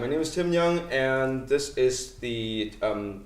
my name is Tim Young, and this is the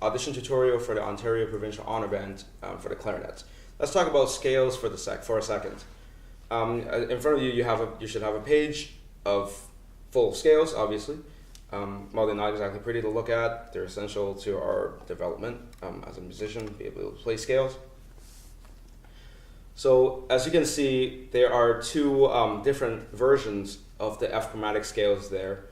audition tutorial for the Ontario Provincial Honor Band for the clarinet. Let's talk about scales for a second. In front of you, you should have a page of full scales, obviously. While they're not exactly pretty to look at, they're essential to our development as a musician, be able to play scales. So as you can see, there are two different versions of the F chromatic scales there.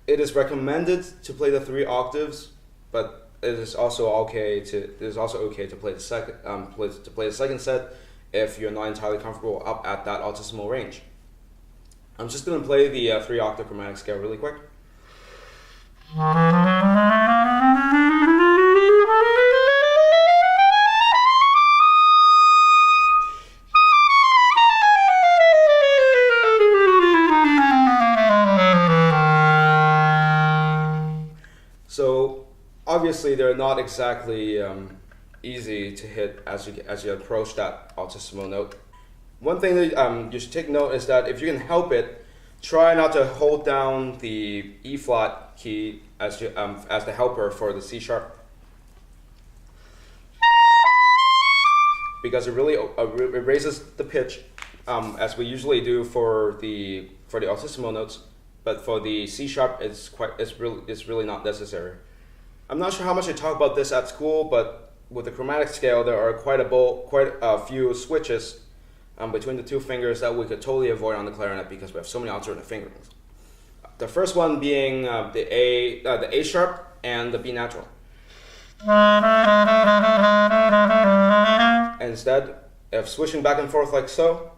It is recommended to play the 3 octaves, but it is also okay to play the second set if you're not entirely comfortable up at that altissimo range. I'm just going to play the 3 octave chromatic scale really quick. So obviously they're not exactly easy to hit as you approach that altissimo note. One thing that you should take note is that if you can help it, try not to hold down the E flat key as the helper for the C sharp, because it really it raises the pitch as we usually do for the altissimo notes. But for the C sharp, it's really not necessary. I'm not sure how much I talk about this at school, but with the chromatic scale, there are quite a few switches between the 2 fingers that we could totally avoid on the clarinet because we have so many alternate fingerings. The first one being the A sharp and the B natural. Instead of switching back and forth like so,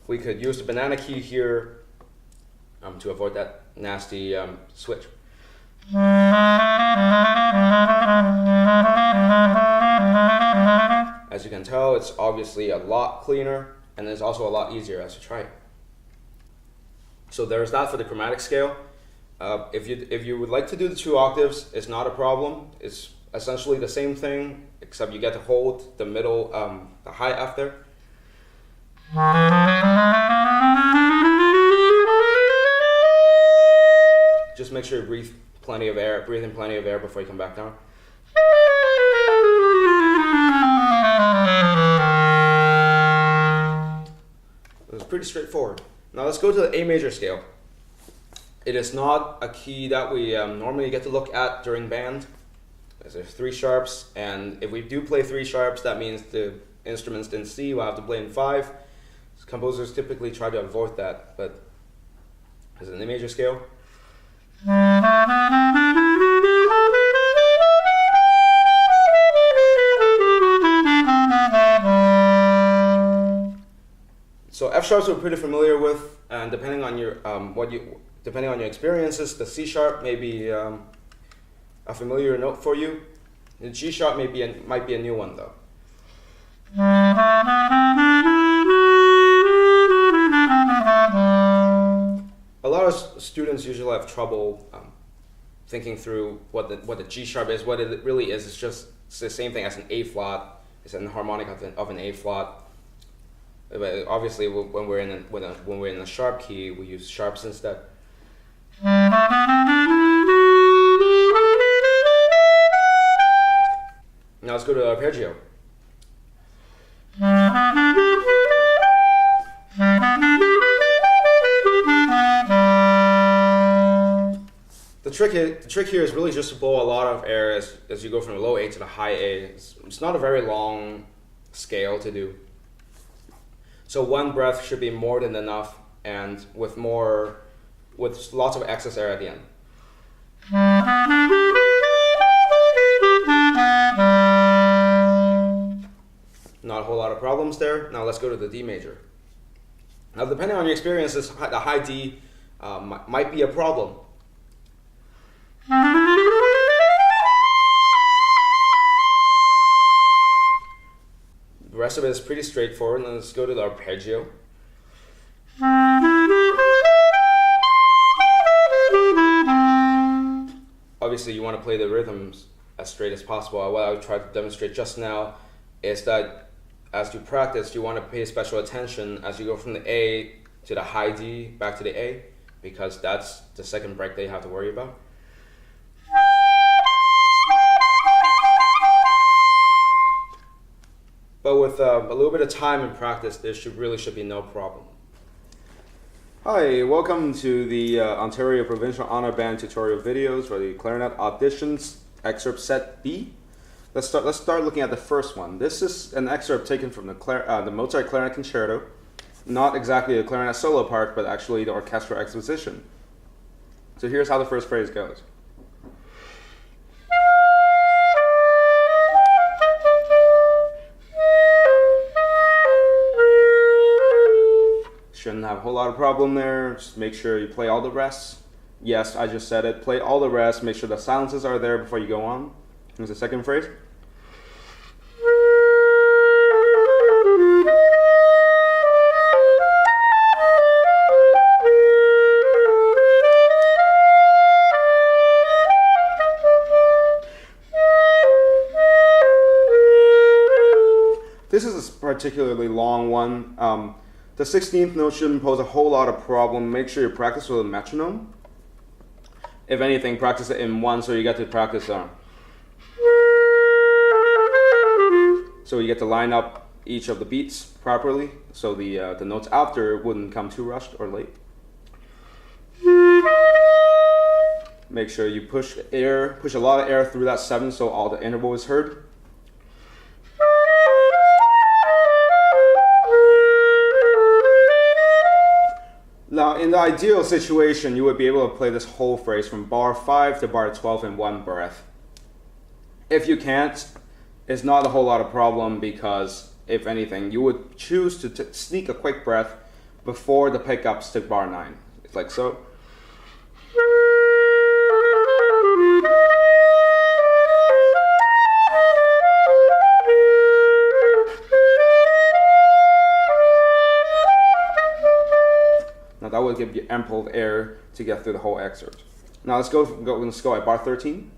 we could use the banana key here to avoid that nasty switch. As you can tell, it's obviously a lot cleaner, and it's also a lot easier as you try it. So there's that for the chromatic scale. If you would like to do the 2 octaves, it's not a problem. It's essentially the same thing, except you get to hold the middle, the high F there. Just make sure you breathe in plenty of air before you come back down. It was pretty straightforward. Now let's go to the A major scale. It is not a key that we normally get to look at during band. There's 3 sharps, and if we do play 3 sharps, that means the instruments in C will have to play in 5. Composers typically try to avoid that, but is it an A major scale? So F sharps we're pretty familiar with, and depending on your experiences, the C sharp may be a familiar note for you. The G sharp might be a new one though. A lot of students usually have trouble thinking through what the G sharp is. What it really is, it's the same thing as an A flat. It's an harmonic of an A flat. But obviously, when we're in a sharp key, we use sharps instead. Now let's go to arpeggio. The trick here is really just to blow a lot of air as you go from the low A to the high A. It's not a very long scale to do. So 1 breath should be more than enough, and with lots of excess air at the end. Not a whole lot of problems there. Now let's go to the D major. Now depending on your experiences, the high D might be a problem. The rest of it is pretty straightforward. Now let's go to the arpeggio. Obviously you want to play the rhythms as straight as possible. What I tried to demonstrate just now is that as you practice, you want to pay special attention as you go from the A to the high D back to the A, because that's the second break they have to worry about. with a little bit of time and practice, there really should be no problem. Hi, welcome to the Ontario Provincial Honor Band tutorial videos for the Clarinet Auditions Excerpt Set B. Let's start looking at the first one. This is an excerpt taken from the Mozart Clarinet Concerto, not exactly the clarinet solo part, but actually the orchestral exposition. So here's how the first phrase goes. Shouldn't have a whole lot of problem there. Just make sure you play all the rest. Yes, I just said it. Play all the rest. Make sure the silences are there before you go on. Here's the second phrase. This is a particularly long one. The 16th note shouldn't pose a whole lot of problem. Make sure you practice with a metronome. If anything, practice it in one so you get to practice so you get to line up each of the beats properly, so the notes after wouldn't come too rushed or late. Make sure you push a lot of air through that 7 so all the interval is heard. Now, in the ideal situation, you would be able to play this whole phrase from bar 5 to bar 12 in one breath. If you can't, it's not a whole lot of problem because, if anything, you would choose to sneak a quick breath before the pickups to bar 9. It's like so. Now that will give you ample air to get through the whole excerpt. Now let's go at bar 13.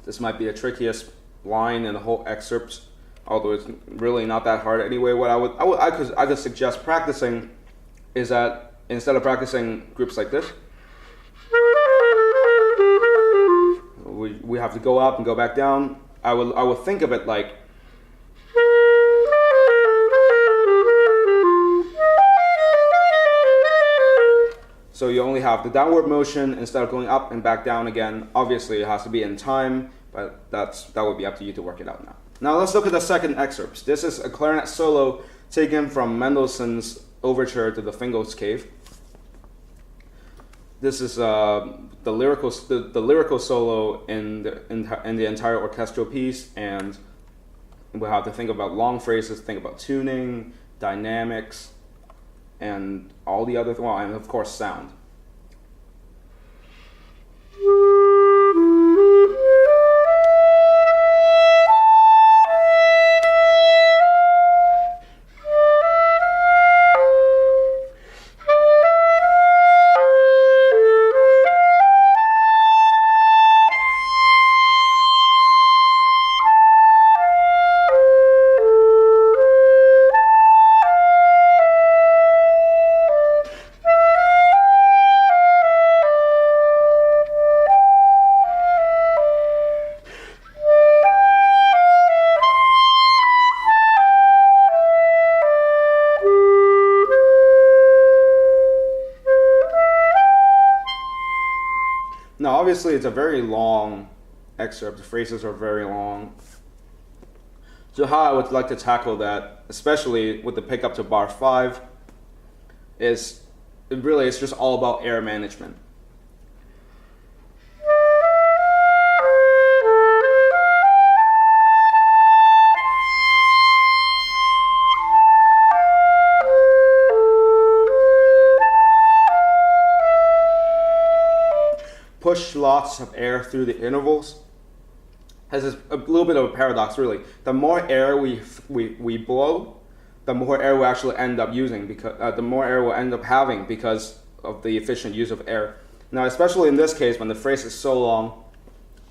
This might be the trickiest line in the whole excerpt, although it's really not that hard anyway. What I could suggest practicing is that instead of practicing groups like this, we have to go up and go back down. I would think of it like so you only have the downward motion instead of going up and back down again. Obviously it has to be in time, but that would be up to you to work it out now. Now let's look at the second excerpt. This is a clarinet solo taken from Mendelssohn's Overture to the Fingal's Cave. This is the lyrical solo in the entire orchestral piece, and we'll have to think about long phrases, think about tuning, dynamics, and all the other, and of course sound. Now, obviously, it's a very long excerpt. The phrases are very long. So how I would like to tackle that, especially with the pickup to bar 5, it's just all about air management. Push lots of air through the intervals. This is a little bit of a paradox, really. The more air we blow, the more air we'll actually end up using, because the more air we'll end up having because of the efficient use of air. Now, especially in this case, when the phrase is so long,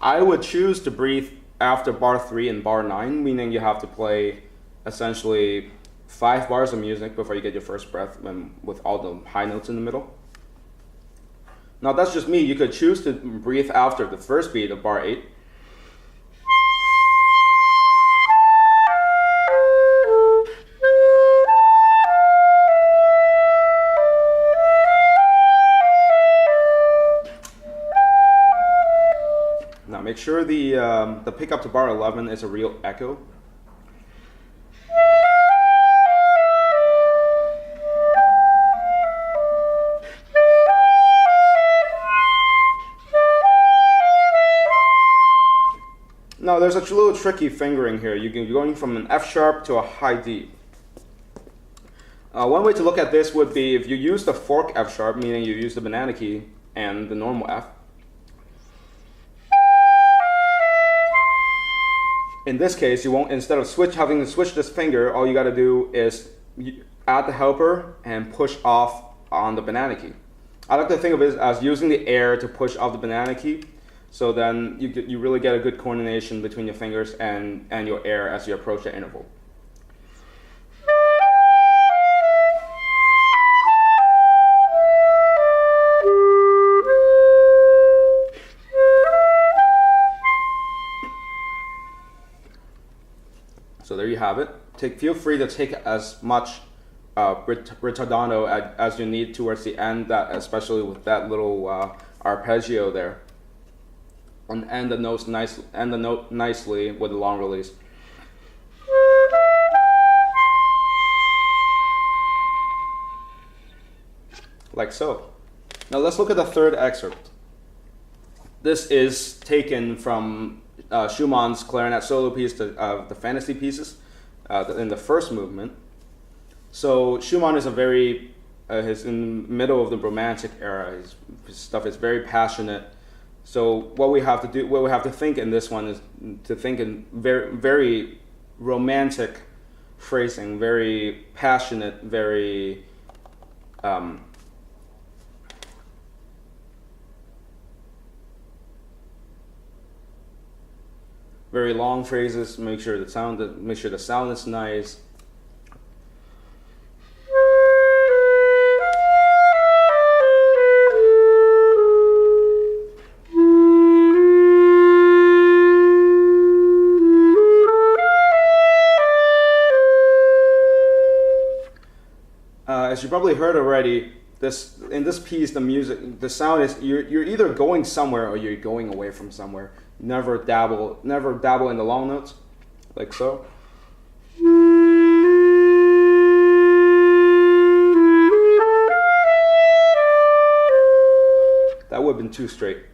I would choose to breathe after bar 3 and bar 9, meaning you have to play essentially 5 bars of music before you get your first breath with all the high notes in the middle. Now that's just me. You could choose to breathe after the first beat of bar 8. Now make sure the pickup to bar 11 is a real echo. Now there's a little tricky fingering here. You're going from an F sharp to a high D. One way to look at this would be if you use the fork F sharp, meaning you use the banana key and the normal F. In this case, you won't, instead of having to switch this finger, all you got to do is add the helper and push off on the banana key. I like to think of it as using the air to push off the banana key. So then you really get a good coordination between your fingers and your air as you approach the interval. So there you have it. Feel free to take as much ritardando as you need towards the end, especially with that little arpeggio there. And end the note nicely with a long release. Like so. Now let's look at the third excerpt. This is taken from Schumann's clarinet solo piece, the fantasy pieces, in the first movement. So Schumann is he's in the middle of the Romantic era. His stuff is very passionate. So what we have to think in this one is to think in very, very romantic phrasing, very passionate, very very long phrases. Make sure the sound is nice. As you probably heard already, in this piece, the sound is you're either going somewhere or you're going away from somewhere. Never dabble in the long notes, like so. That would have been too straight.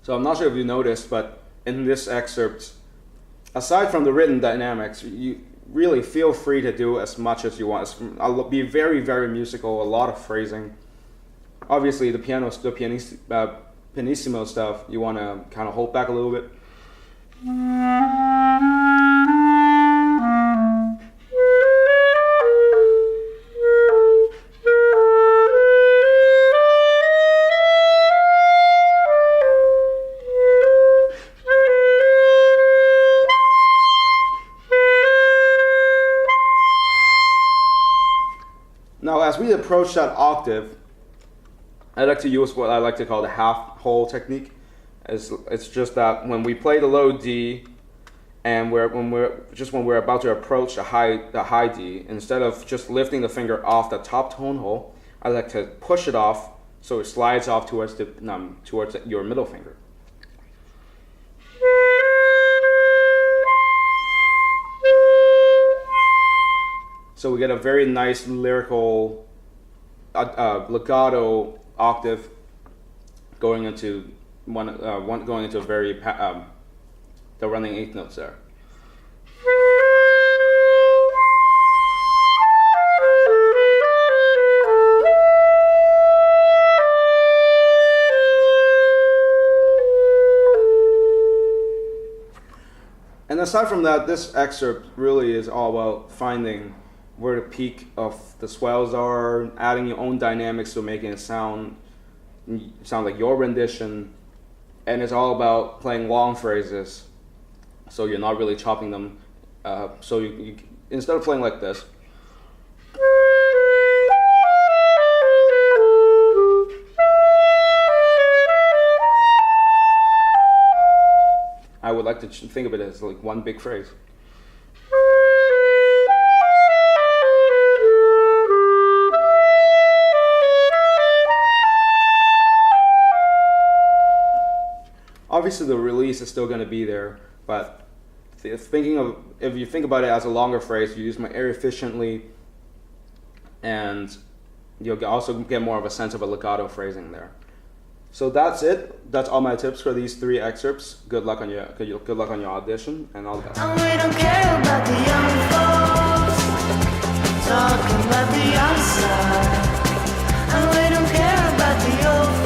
So I'm not sure if you noticed, but in this excerpt, aside from the written dynamics, you really feel free to do as much as you want. I'll be very, very musical, a lot of phrasing. Obviously, the pianissimo stuff, you want to kind of hold back a little bit. Now, as we approach that octave, I like to use what I like to call the half-hole technique. It's just that when we play the low D, and when we're about to approach the high D, instead of just lifting the finger off the top tone hole, I like to push it off so it slides off towards your middle finger. So we get a very nice lyrical legato octave going into going into a very the running eighth notes there. And aside from that, this excerpt really is all about finding where the peak of the swells are, adding your own dynamics to making it sound like your rendition, and it's all about playing long phrases, so you're not really chopping them. So you instead of playing like this, I would like to think of it as like one big phrase. Obviously, the release is still going to be there, but if you think about it as a longer phrase, you use my air efficiently, and you'll also get more of a sense of a legato phrasing there. So that's it. That's all my tips for these 3 excerpts. Good luck on your audition, and all the best. And we don't care about the young folks talking about the outside, and we don't care about the old